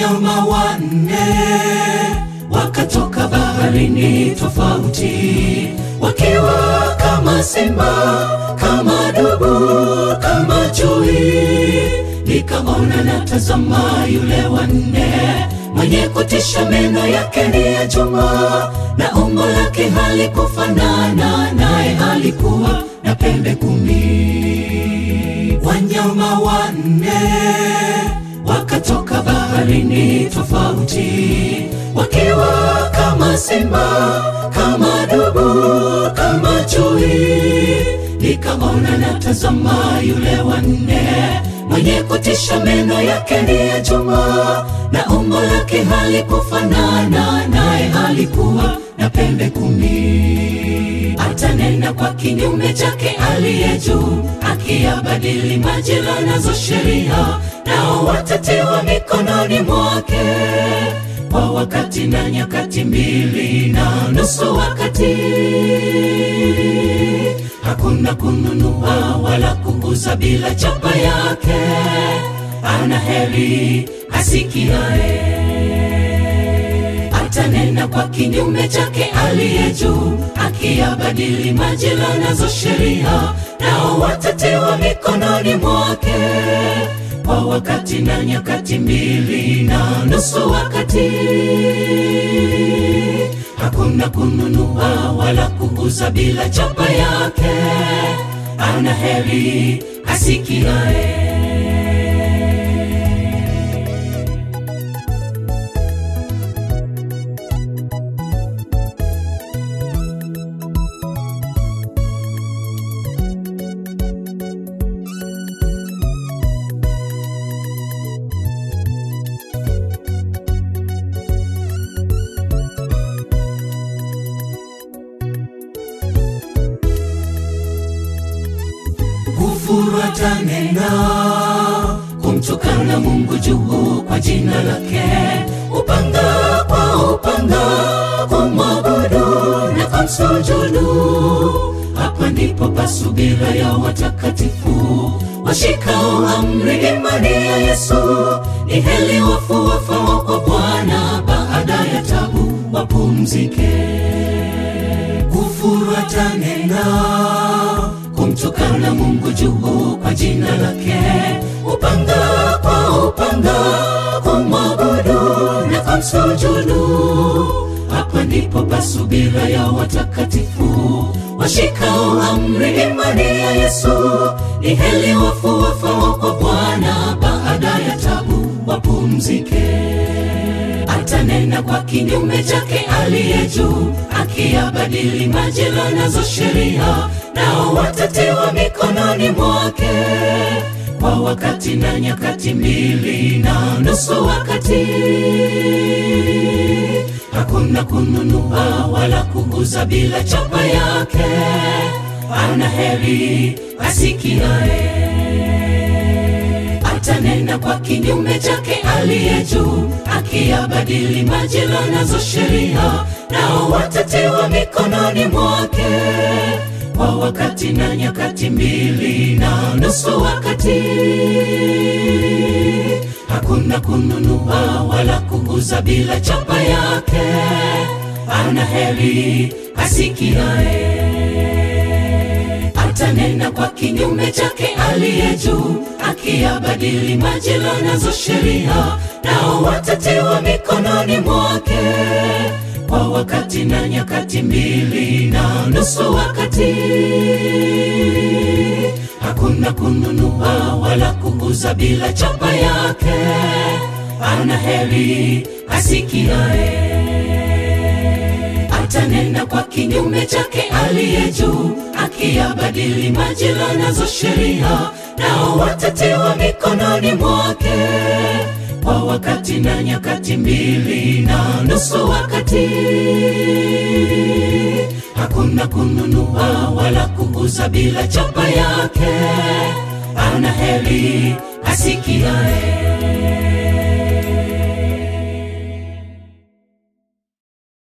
Wanyama wanne wakatoka baharini tofauti, wakiwa kama simba, kama dubu, kama chui. Nikaona na tazama yule wanne, mwenye kutisha, meno yake ni ya chuma, na umbo lake halikufanana naye, alikuwa na pembe 10. Wanyama wanne wakatoka baharini tofauti, wakiwa kama simba, kama dubu, kama chui. Nikaona na tazama yule wanne, mwenye kutisha, meno yake ni ya chuma, na umbo lake halikufanana naye, alikuwa na pembe 10. Atanena kwa kinyume chake aliye juu, akiyabadili majira nazo sheria, nao watatiwa mikononi mwake kwa wakati na nyakati 2.5 wakati. Hakuna kununua wala kuuza bila chapa yake, ana heri asikiaye. Atanena kwa kinyume chake aliye juu, akiyabadili majira nazo sheria, nao watatiwa mikononi mwake kwa wakati na nyakati 2.5 wakati. Hakuna kununua wala kuuza bila chapa yake, ana heri asikiaye. Kufuru atanena kumtukana Mungu juu kwa jina lake, upanga kwa upanga, kumwabudu na kumsujudu. Hapa ndipo pasubira ya watakatifu, washikao amri imani ya Yesu. Ni heri wafu wafao kwa Bwana, baada ya tabu wapumzike. Kufuru atanena kumtukana Mungu juu kwa jina lake, upanga kwa upanga, kumwabudu na kumsujudu. Hapa ndipo pasubira ya watakatifu, washikao amri imani ya Yesu. Ni heri wafu wafao kwa Bwana, baada ya tabu wapumzike. Atanena kwa kinyume chake aliye juu, akiyabadili majira nazo sheria, nao watatiwa mikononi mwake kwa wakati na nyakati 2.5 wakati. Hakuna kununua wala kuuza bila chapa yake, ana heri asikiaye. Atanena kwa kinyume chake aliye juu, akiyabadili majira nazo sheria, nao watatiwa mikononi mwake kwa wakati na nyakati 2.5 wakati. Hakuna kununua wala kuuza bila chapa yake, ana heri asikiaye. Atanena kwa kinyume chake aliye juu, akiyabadili majira nazo sheria, nao watatiwa mikononi mwake kwa wakati na nyakati 2.5 wakati. Hakuna kununua wala kuuza bila chapa yake, ana heri asikiaye. Atanena kwa kinyume chake aliye juu, akiyabadili majira nazo sheria, nao watatiwa mikononi mwake kwa wakati na nyakati 2.5 wakati. Hakuna kununua wala kuuza bila chapa yake, ana heri asikiaye.